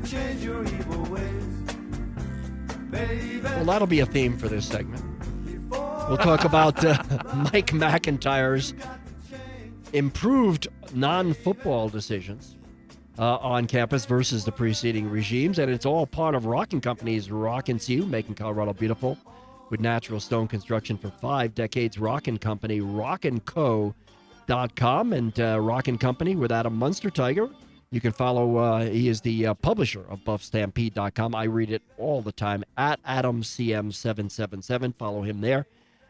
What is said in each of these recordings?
change your evil ways, baby. Well, that'll be a theme for this segment. We'll talk about Mike McIntyre's improved non-football decisions on campus versus the preceding regimes, and it's all part of Rockin Company's Rockin CU, making Colorado beautiful with natural stone construction for 5 decades. Rockin Company, rockinco.com, and Rockin Company with Adam Munsterteiger. You can follow, he is the publisher of buffstampede.com. I read it all the time, at AdamCM777. Follow him there.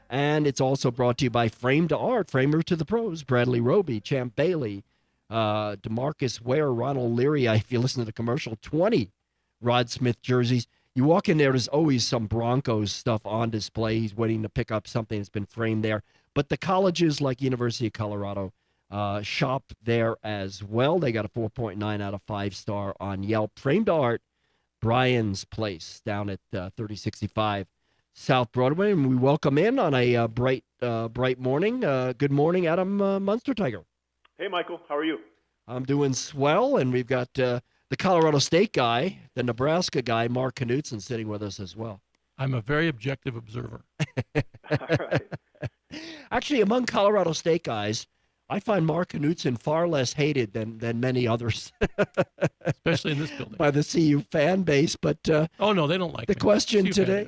And it's also brought to you by Frame to Art, Framer to the Pros, Bradley Roby, Champ Bailey, DeMarcus Ware, Ronald Leary. If you listen to the commercial, 20 Rod Smith jerseys. You walk in there, there's always some Broncos stuff on display. He's waiting to pick up something that's been framed there. But the colleges like University of Colorado shop there as well. They got a 4.9 out of 5-star on Yelp. Frame to Art, Brian's Place, down at 3065 South Broadway. And we welcome in on a bright morning. Good morning, Adam Munsterteiger. Hey, Michael. How are you? I'm doing swell, and we've got the Colorado State guy, the Nebraska guy, Mark Knutson, sitting with us as well. I'm a very objective observer. All right. Actually, among Colorado State guys, I find Mark Knutson far less hated than many others. Especially in this building. By the CU fan base. But oh, no, they don't like the me. question CU today.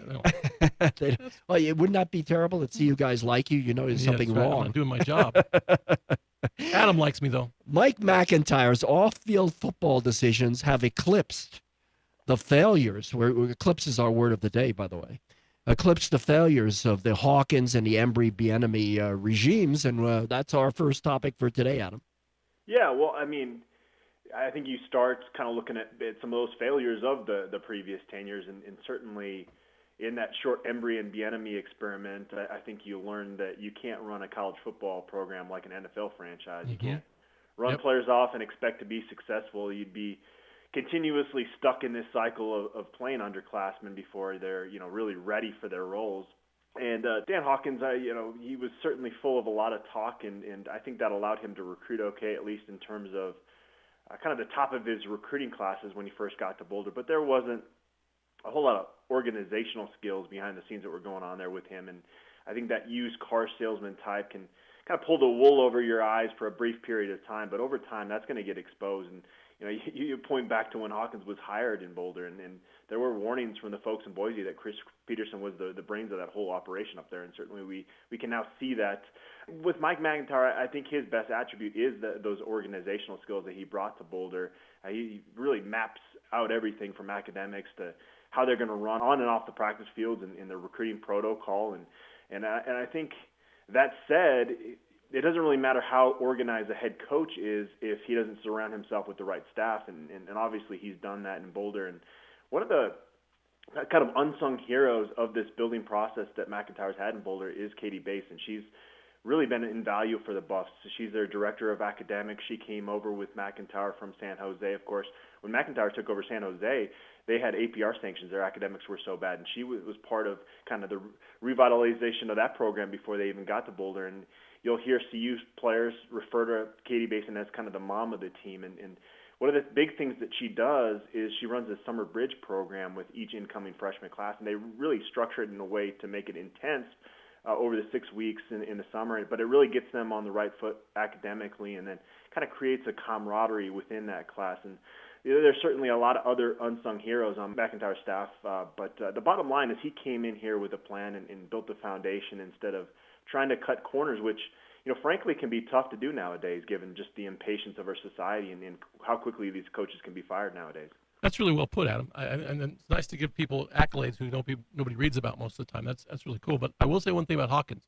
Well, it would not be terrible that CU guys like you. You know there's something right. wrong. I'm not doing my job. Adam likes me, though. Mike McIntyre's off-field football decisions have eclipsed the failures. Eclipse is our word of the day, by the way. Eclipsed the failures of the Hawkins and the Embry-Bieniemy regimes, and that's our first topic for today, Adam. Yeah, well, I mean, I think you start kind of looking at some of those failures of the previous tenures, and certainly in that short Embry and Bieniemy experiment, I think you learned that you can't run a college football program like an NFL franchise. You can't run players off and expect to be successful. You'd be continuously stuck in this cycle of playing underclassmen before they're really ready for their roles. And Dan Hawkins, he was certainly full of a lot of talk, and I think that allowed him to recruit okay, at least in terms of kind of the top of his recruiting classes when he first got to Boulder. But there wasn't a whole lot of organizational skills behind the scenes that were going on there with him, and I think that used car salesman type can kind of pull the wool over your eyes for a brief period of time, but over time that's going to get exposed. And you point back to when Hawkins was hired in Boulder, and there were warnings from the folks in Boise that Chris Peterson was the brains of that whole operation up there, and certainly we can now see that. With Mike McIntyre, I think his best attribute is those organizational skills that he brought to Boulder. He really maps out everything from academics to how they're going to run on and off the practice fields and the recruiting protocol. And I think that said, it doesn't really matter how organized a head coach is if he doesn't surround himself with the right staff, and obviously he's done that in Boulder. And one of the kind of unsung heroes of this building process that McIntyre's had in Boulder is Katie Bass, and she's really been in value for the Buffs. She's their director of academics. She came over with McIntyre from San Jose. Of course, when McIntyre took over San Jose, they had APR sanctions. Their academics were so bad, and she was part of kind of the revitalization of that program before they even got to Boulder. And you'll hear CU players refer to Katie Basin as kind of the mom of the team. And one of the big things that she does is she runs a summer bridge program with each incoming freshman class, and they really structure it in a way to make it intense over the 6 weeks in the summer. But it really gets them on the right foot academically, and then kind of creates a camaraderie within that class. And there's certainly a lot of other unsung heroes on McIntyre's staff, but the bottom line is he came in here with a plan and built a foundation instead of trying to cut corners, which frankly can be tough to do nowadays given just the impatience of our society and how quickly these coaches can be fired nowadays. That's really well put, Adam. And it's nice to give people accolades who nobody reads about most of the time. That's really cool. But I will say one thing about Hawkins.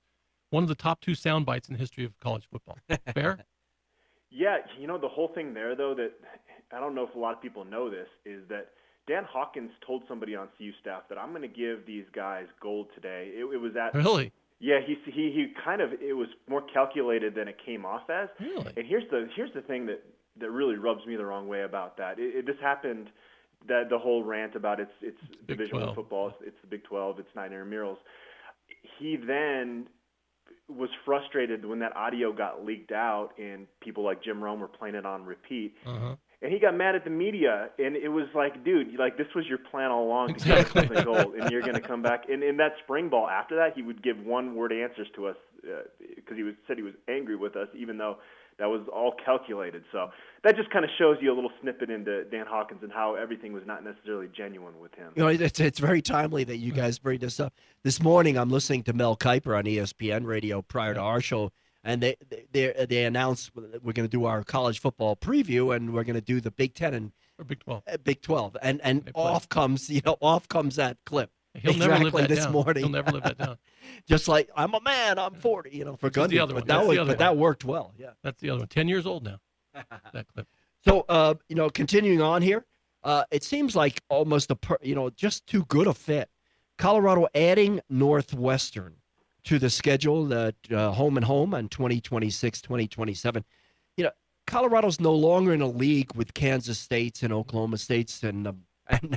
One of the top 2 sound bites in the history of college football. Fair? Yeah, the whole thing there, though, that I don't know if a lot of people know this, is that Dan Hawkins told somebody on CU staff that I'm going to give these guys gold today. It was at Really? Yeah, he kind of, it was more calculated than it came off as. Really? And here's the thing that really rubs me the wrong way about that. This happened, the whole rant about it's Division I football, it's the Big 12, it's 9 intramurals. He then was frustrated when that audio got leaked out and people like Jim Rome were playing it on repeat. Uh-huh. And he got mad at the media, and it was like, dude, like this was your plan all along to Exactly. get something gold, and you're going to come back. And in that spring ball after that, he would give one-word answers to us because said he was angry with us, even though that was all calculated. So that just kind of shows you a little snippet into Dan Hawkins and how everything was not necessarily genuine with him. You know, it's very timely that you guys bring this up. This morning, I'm listening to Mel Kiper on ESPN Radio prior to our show, and they announced we're going to do our college football preview, and we're going to do the Big Ten and Or Big 12. Big 12, and off comes that clip. He'll never live that this down. morning. He'll never live that down. Just like I'm a man, I'm 40, for Which is the Gundy, other but one. that worked well. Yeah. That's the other one. 10 years old now. That clip. So continuing on here, it seems like almost just too good a fit. Colorado adding Northwestern to the schedule, home and home on 2026, 2027. Colorado's no longer in a league with Kansas States and Oklahoma States and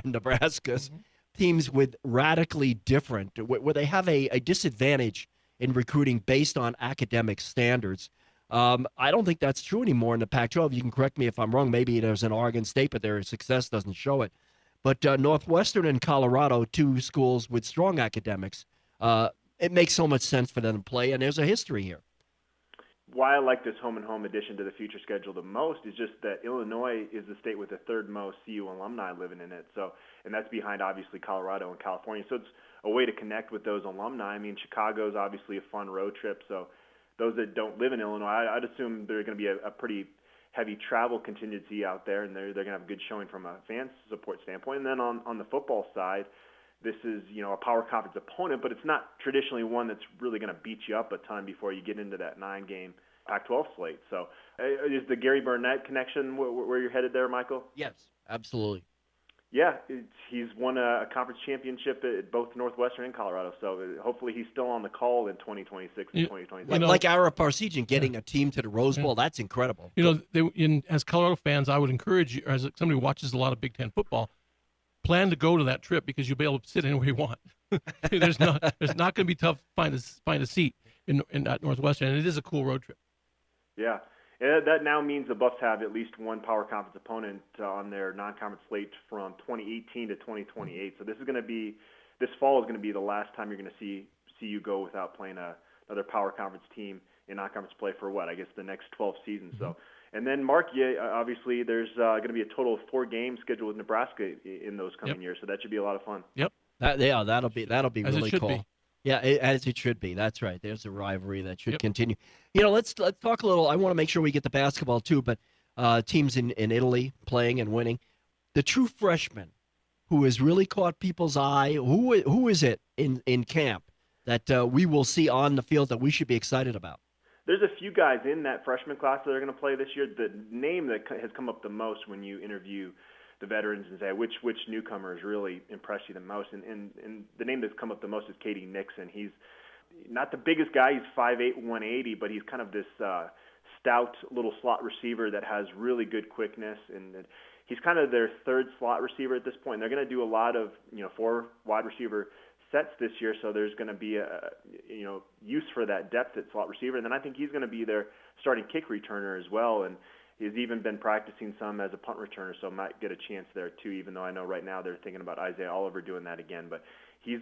Nebraska's, teams with radically different, where they have a disadvantage in recruiting based on academic standards. I don't think that's true anymore in the Pac-12. You can correct me if I'm wrong. Maybe there's an Oregon State, but their success doesn't show it. But Northwestern and Colorado, two schools with strong academics, it makes so much sense for them to play, and there's a history here. Why I like this home and home addition to the future schedule the most is just that Illinois is the state with the third most CU alumni living in it. So, and that's behind obviously Colorado and California. So it's a way to connect with those alumni. I mean, Chicago's obviously a fun road trip. So those that don't live in Illinois, I'd assume there's going to be a pretty heavy travel contingency out there, and they're going to have a good showing from a fan support standpoint. And then on the football side, this is, a power conference opponent, but it's not traditionally one that's really going to beat you up a ton before you get into that 9-game Pac-12 slate. So is the Gary Burnett connection where you're headed there, Michael? Yes, absolutely. Yeah, he's won a conference championship at both Northwestern and Colorado, so hopefully he's still on the call in 2026 and 2027. Like Ara Parsegian getting a team to the Rose Bowl, that's incredible. As Colorado fans, I would encourage you, as somebody who watches a lot of Big Ten football, plan to go to that trip because you'll be able to sit anywhere you want. There's not going to be tough to find a seat in at Northwestern, and it is a cool road trip. Yeah. That now means the Buffs have at least one power conference opponent on their non-conference slate from 2018 to 2028. So this fall is going to be the last time you're going to see you go without playing another power conference team in non-conference play for the next 12 seasons. So, and then Mark, obviously there's going to be a total of 4 games scheduled with Nebraska in those coming years. So that should be a lot of fun. Yep. That'll be As really it should cool. be. Yeah, as it should be. That's right. There's a rivalry that should continue. Let's talk a little. I want to make sure we get the basketball too, but teams in Italy playing and winning. The true freshman who has really caught people's eye. Who is it in camp that we will see on the field that we should be excited about? There's a few guys in that freshman class that are going to play this year. The name that has come up the most when you interview the veterans and say which newcomers really impressed you the most, and the name that's come up the most is Katie Nixon. He's not the biggest guy. He's 5'8", 180, but he's kind of this stout little slot receiver that has really good quickness, and he's kind of their third slot receiver at this point. And they're going to do a lot of 4 wide receiver sets this year, so there's going to be a use for that depth at slot receiver. And then I think he's going to be their starting kick returner as well, and he's even been practicing some as a punt returner, so might get a chance there too, even though I know right now they're thinking about Isaiah Oliver doing that again. But he's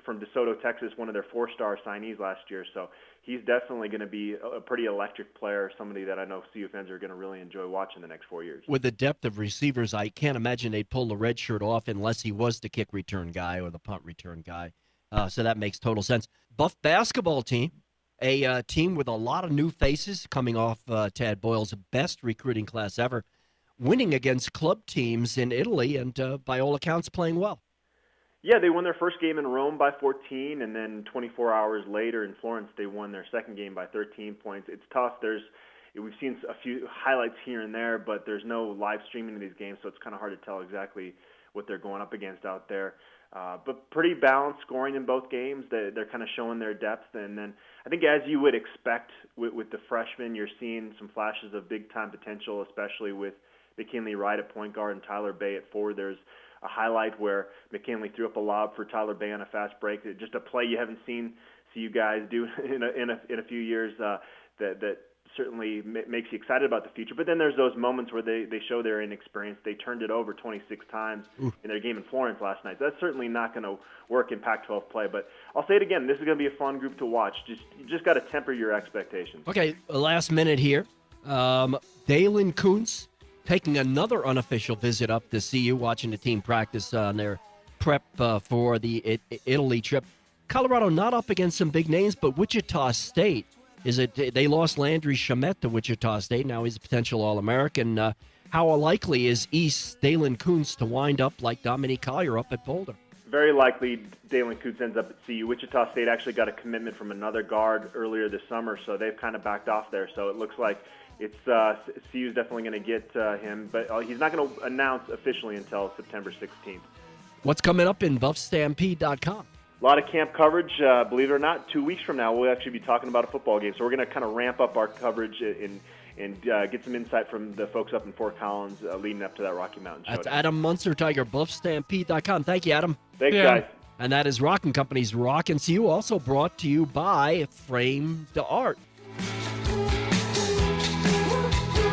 from DeSoto, Texas, one of their 4-star signees last year, so he's definitely going to be a pretty electric player, somebody that I know CU fans are going to really enjoy watching the next 4 years. With the depth of receivers, I can't imagine they'd pull the red shirt off unless he was the kick return guy or the punt return guy. So that makes total sense. Buff basketball team. A team with a lot of new faces coming off Tad Boyle's best recruiting class ever, winning against club teams in Italy and, by all accounts, playing well. Yeah, they won their first game in Rome by 14, and then 24 hours later in Florence, they won their second game by 13 points. It's tough. We've seen a few highlights here and there, but there's no live streaming of these games, so it's kind of hard to tell exactly what they're going up against out there. But pretty balanced scoring in both games. They're kind of showing their depth. And then I think as you would expect with the freshmen, you're seeing some flashes of big-time potential, especially with McKinley Wright at point guard and Tyler Bay at forward. There's a highlight where McKinley threw up a lob for Tyler Bay on a fast break. Just a play you haven't seen you guys do in a few years that certainly makes you excited about the future. But then there's those moments where they show their inexperience. They turned it over 26 times in their game in Florence last night. That's certainly not going to work in Pac-12 play. But I'll say it again, this is going to be a fun group to watch. You just got to temper your expectations. Okay, last minute here. Dalen Kuntz taking another unofficial visit up to CU, watching the team practice on their prep for the Italy trip. Colorado not up against some big names, but Wichita State. They lost Landry Shamet to Wichita State. Now he's a potential All-American. How likely is East Dalen Kuntz to wind up like Dominique Collier up at Boulder? Very likely Dalen Kuntz ends up at CU. Wichita State actually got a commitment from another guard earlier this summer, so they've kind of backed off there. So it looks like CU's definitely going to get him, but he's not going to announce officially until September 16th. What's coming up in BuffStampede.com? A lot of camp coverage. Believe it or not, 2 weeks from now, we'll actually be talking about a football game. So we're going to kind of ramp up our coverage and get some insight from the folks up in Fort Collins leading up to that Rocky Mountain Showdown. That's Adam Munsterteiger, BuffStampede.com. Thank you, Adam. Thanks, guys. And that is Rockin Company's Rockin CU, also brought to you by Frame the Art.